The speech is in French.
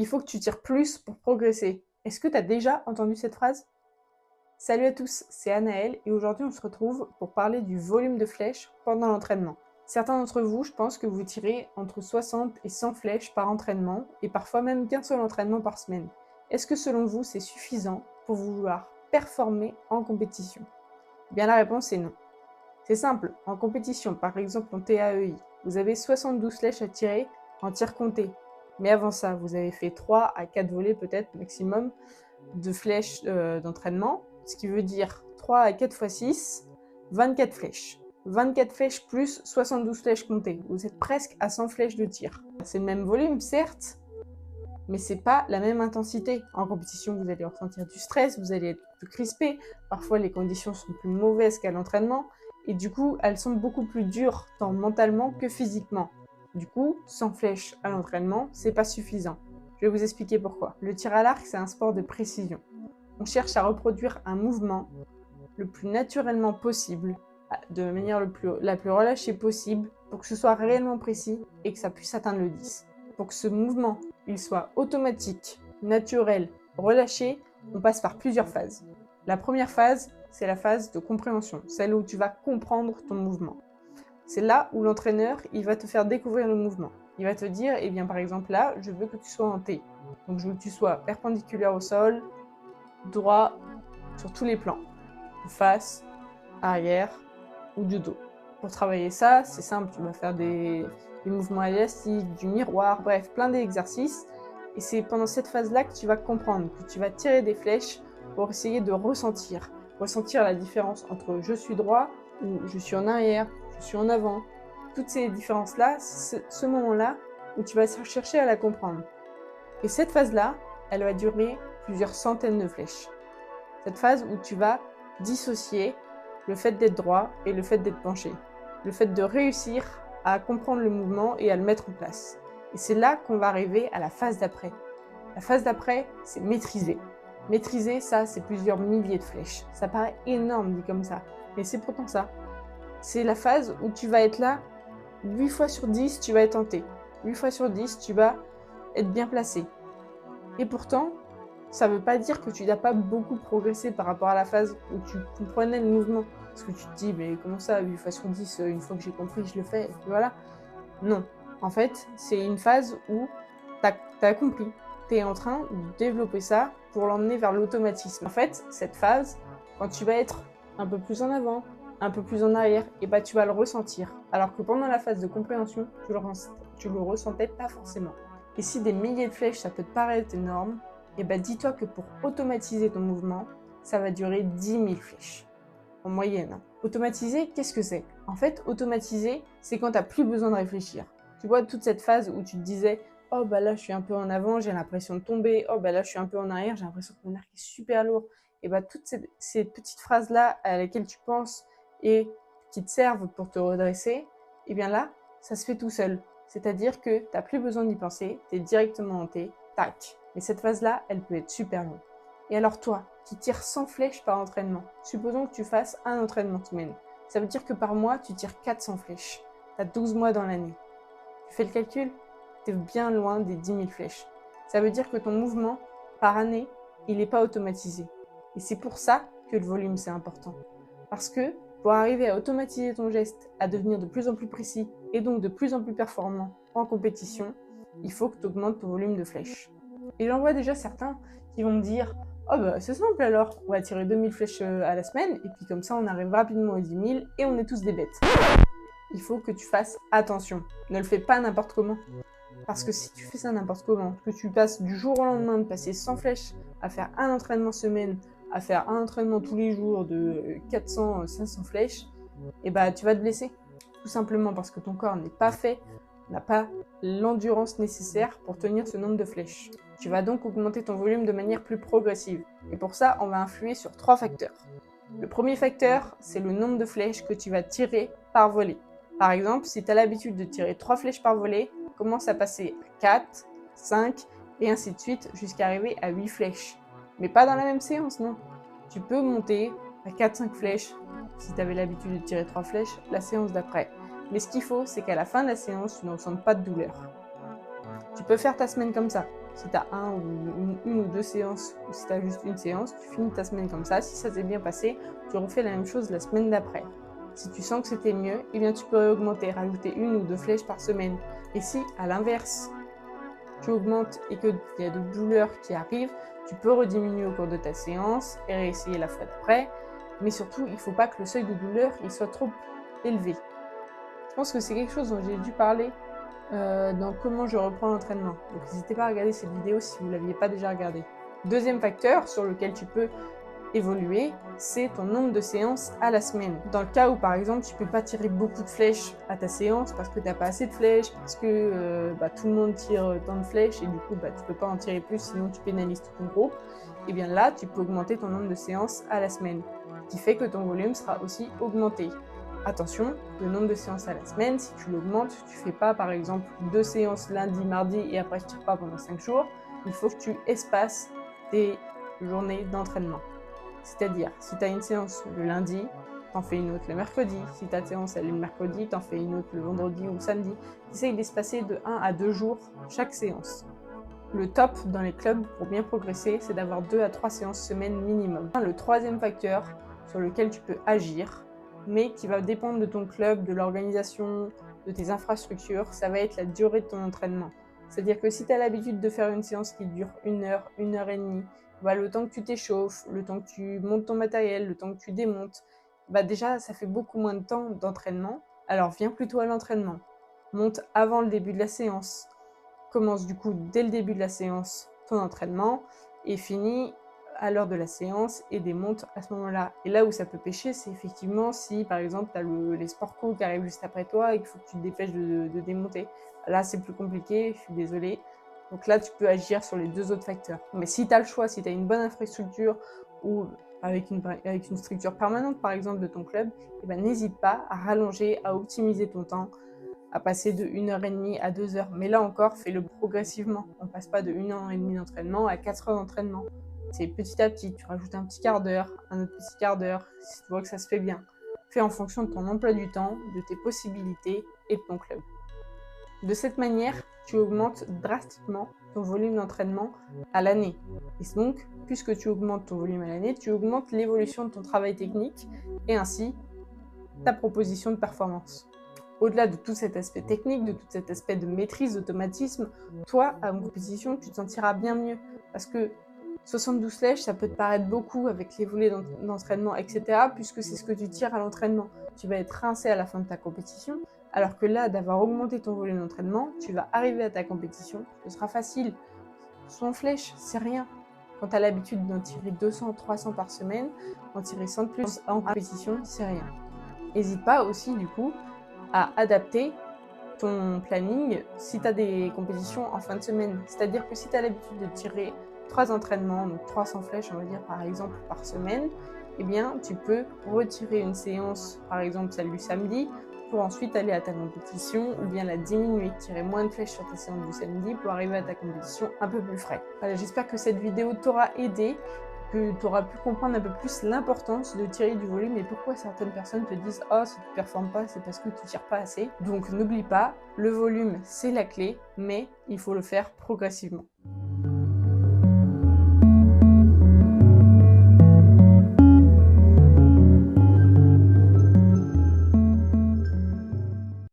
Il faut que tu tires plus pour progresser. Est-ce que tu as déjà entendu cette phrase? Salut à tous, c'est Anaëlle et aujourd'hui on se retrouve pour parler du volume de flèches pendant l'entraînement. Certains d'entre vous, je pense que vous tirez entre 60 et 100 flèches par entraînement et parfois même qu'un seul entraînement par semaine. Est-ce que selon vous c'est suffisant pour vouloir performer en compétition? Eh bien la réponse est non. C'est simple, en compétition, par exemple en TAEI, vous avez 72 flèches à tirer en tir compté. Mais avant ça, vous avez fait 3 à 4 volées peut-être maximum de flèches d'entraînement, ce qui veut dire 3 à 4 fois 6, 24 flèches. 24 flèches plus 72 flèches comptées. Vous êtes presque à 100 flèches de tir. C'est le même volume, certes, mais c'est pas la même intensité. En compétition, vous allez ressentir du stress, vous allez être plus crispé. Parfois, les conditions sont plus mauvaises qu'à l'entraînement. Et du coup, elles sont beaucoup plus dures, tant mentalement que physiquement. Du coup, 100 flèches à l'entraînement, c'est pas suffisant. Je vais vous expliquer pourquoi. Le tir à l'arc, c'est un sport de précision. On cherche à reproduire un mouvement le plus naturellement possible, de manière la plus relâchée possible, pour que ce soit réellement précis et que ça puisse atteindre le 10. Pour que ce mouvement il soit automatique, naturel, relâché, on passe par plusieurs phases. La première phase, c'est la phase de compréhension, celle où tu vas comprendre ton mouvement. C'est là où l'entraîneur, il va te faire découvrir le mouvement. Il va te dire, eh bien par exemple là, je veux que tu sois en T. Donc je veux que tu sois perpendiculaire au sol, droit sur tous les plans, face, arrière ou du dos. Pour travailler ça, c'est simple, tu vas faire des mouvements élastiques, du miroir, bref, plein d'exercices. Et c'est pendant cette phase-là que tu vas comprendre, que tu vas tirer des flèches pour essayer de ressentir la différence entre je suis droit ou je suis en arrière, je suis en avant. Toutes ces différences-là, c'est ce moment-là où tu vas chercher à la comprendre. Et cette phase-là, elle va durer plusieurs centaines de flèches. Cette phase où tu vas dissocier le fait d'être droit et le fait d'être penché. Le fait de réussir à comprendre le mouvement et à le mettre en place. Et c'est là qu'on va arriver à la phase d'après. La phase d'après, c'est maîtriser. Maîtriser, ça, c'est plusieurs milliers de flèches. Ça paraît énorme dit comme ça, mais c'est pourtant ça. C'est la phase où tu vas être là, 8 fois sur 10, tu vas être tenté. 8 fois sur 10, tu vas être bien placé. Et pourtant, ça ne veut pas dire que tu n'as pas beaucoup progressé par rapport à la phase où tu comprenais le mouvement. Parce que tu te dis, mais comment ça, 8 fois sur 10, une fois que j'ai compris, je le fais, et puis voilà. Non. En fait, c'est une phase où tu as compris. Tu es en train de développer ça pour l'emmener vers l'automatisme. En fait, cette phase, quand tu vas être un peu plus en avant, un peu plus en arrière, et bah tu vas le ressentir. Alors que pendant la phase de compréhension, tu le ressentais pas forcément. Et si des milliers de flèches, ça peut te paraître énorme, et bah dis-toi que pour automatiser ton mouvement, ça va durer 10 000 flèches. En moyenne. Automatiser, qu'est-ce que c'est? En fait, automatiser, c'est quand tu n'as plus besoin de réfléchir. Tu vois, toute cette phase où tu te disais « Oh, bah là, je suis un peu en avant, j'ai l'impression de tomber. Oh, bah là, je suis un peu en arrière, j'ai l'impression que mon arc est super lourd. » Et bah, toutes ces petites phrases-là à laquelle tu penses et qui te servent pour te redresser, et bien là, ça se fait tout seul. C'est-à-dire que tu n'as plus besoin d'y penser, tu es directement monté, tac. Mais cette phase-là, elle peut être super longue. Et alors toi, qui tires 100 flèches par entraînement, supposons que tu fasses un entraînement semaine. Ça veut dire que par mois, tu tires 400 flèches. Tu as 12 mois dans l'année. Tu fais le calcul? Tu es bien loin des 10 000 flèches. Ça veut dire que ton mouvement, par année, il n'est pas automatisé. Et c'est pour ça que le volume, c'est important. Parce que pour arriver à automatiser ton geste, à devenir de plus en plus précis et donc de plus en plus performant en compétition, il faut que tu augmentes ton volume de flèches. Et j'en vois déjà certains qui vont me dire « Oh bah c'est simple alors, on va tirer 2000 flèches à la semaine et puis comme ça on arrive rapidement aux 10 000 et on est tous des bêtes. » Il faut que tu fasses attention, ne le fais pas n'importe comment. Parce que si tu fais ça n'importe comment, que tu passes du jour au lendemain de passer 100 flèches à faire un entraînement semaine, à faire un entraînement tous les jours de 400-500 flèches, et bah tu vas te blesser. Tout simplement parce que ton corps n'est pas fait, n'a pas l'endurance nécessaire pour tenir ce nombre de flèches. Tu vas donc augmenter ton volume de manière plus progressive. Et pour ça, on va influer sur 3 facteurs. Le premier facteur, c'est le nombre de flèches que tu vas tirer par volée. Par exemple, si tu as l'habitude de tirer 3 flèches par volée, commence à passer à 4, 5 et ainsi de suite jusqu'à arriver à 8 flèches. Mais pas dans la même séance, non. Tu peux monter à 4-5 flèches si tu avais l'habitude de tirer 3 flèches la séance d'après. Mais ce qu'il faut, c'est qu'à la fin de la séance, tu ne ressentes pas de douleur. Tu peux faire ta semaine comme ça. Si tu as une ou deux séances, ou si tu as juste une séance, tu finis ta semaine comme ça. Si ça s'est bien passé, tu refais la même chose la semaine d'après. Si tu sens que c'était mieux, eh bien tu peux augmenter, rajouter une ou deux flèches par semaine. Et si, à l'inverse, tu augmentes et qu'il y a de douleurs qui arrivent, tu peux rediminuer au cours de ta séance et réessayer la fois d'après. Mais surtout, il ne faut pas que le seuil de douleur il soit trop élevé. Je pense que c'est quelque chose dont j'ai dû parler dans comment je reprends l'entraînement. Donc n'hésitez pas à regarder cette vidéo si vous ne l'aviez pas déjà regardée. Deuxième facteur sur lequel tu peux évoluer, c'est ton nombre de séances à la semaine. Dans le cas où par exemple tu peux pas tirer beaucoup de flèches à ta séance parce que tu n'as pas assez de flèches, parce que tout le monde tire tant de flèches et du coup tu peux pas en tirer plus sinon tu pénalises tout ton groupe, et bien là tu peux augmenter ton nombre de séances à la semaine, ce qui fait que ton volume sera aussi augmenté. Attention, le nombre de séances à la semaine, si tu l'augmentes, tu fais pas par exemple 2 séances lundi, mardi et après tu tires pas pendant 5 jours, il faut que tu espaces tes journées d'entraînement. C'est-à-dire, si tu as une séance le lundi, t'en fais une autre le mercredi. Si ta séance elle est le mercredi, t'en fais une autre le vendredi ou le samedi. Essaye d'espacer de 1 à 2 jours chaque séance. Le top dans les clubs pour bien progresser, c'est d'avoir 2 à 3 séances semaine minimum. Le troisième facteur sur lequel tu peux agir, mais qui va dépendre de ton club, de l'organisation, de tes infrastructures, ça va être la durée de ton entraînement. C'est-à-dire que si tu as l'habitude de faire une séance qui dure 1 heure et demie, le temps que tu t'échauffes, le temps que tu montes ton matériel, le temps que tu démontes, déjà ça fait beaucoup moins de temps d'entraînement. Alors viens plutôt à l'entraînement. Monte avant le début de la séance. Commence du coup dès le début de la séance ton entraînement et finis à l'heure de la séance et démonte à ce moment-là. Et là où ça peut pêcher, c'est effectivement si par exemple tu as les sport co qui arrivent juste après toi et qu'il faut que tu te dépêches de démonter. Là c'est plus compliqué, je suis désolée. Donc là tu peux agir sur les deux autres facteurs. Mais si tu as le choix, si tu as une bonne infrastructure ou avec une structure permanente par exemple de ton club, n'hésite pas à rallonger, à optimiser ton temps, à passer de 1 heure et demie à 2 heures. Mais là encore, fais-le progressivement. On ne passe pas de 1 heure et demie d'entraînement à 4 heures d'entraînement. C'est petit à petit. Tu rajoutes un petit quart d'heure, un autre petit quart d'heure, si tu vois que ça se fait bien. Fais en fonction de ton emploi du temps, de tes possibilités et de ton club. De cette manière, tu augmentes drastiquement ton volume d'entraînement à l'année. Et donc, puisque tu augmentes ton volume à l'année, tu augmentes l'évolution de ton travail technique et ainsi ta proposition de performance. Au-delà de tout cet aspect technique, de tout cet aspect de maîtrise, d'automatisme, toi, à une compétition, tu te sentiras bien mieux. Parce que 72 flèches, ça peut te paraître beaucoup avec les volets d'entraînement, etc., puisque c'est ce que tu tires à l'entraînement. Tu vas être rincé à la fin de ta compétition, alors que là, d'avoir augmenté ton volume d'entraînement, tu vas arriver à ta compétition, ce sera facile. 100 flèches, c'est rien. Quand tu as l'habitude d'en tirer 200, 300 par semaine, en tirer 100 de plus en compétition, c'est rien. N'hésite pas aussi, du coup, à adapter ton planning si tu as des compétitions en fin de semaine. C'est-à-dire que si tu as l'habitude de tirer 3 entraînements, donc 300 flèches, on va dire par exemple par semaine, eh bien tu peux retirer une séance, par exemple celle du samedi, pour ensuite aller à ta compétition ou bien la diminuer, tirer moins de flèches sur ta séance du samedi pour arriver à ta compétition un peu plus frais. Voilà, j'espère que cette vidéo t'aura aidé, que tu auras pu comprendre un peu plus l'importance de tirer du volume et pourquoi certaines personnes te disent « Oh, si tu ne performes pas, c'est parce que tu ne tires pas assez ». Donc n'oublie pas, le volume, c'est la clé, mais il faut le faire progressivement.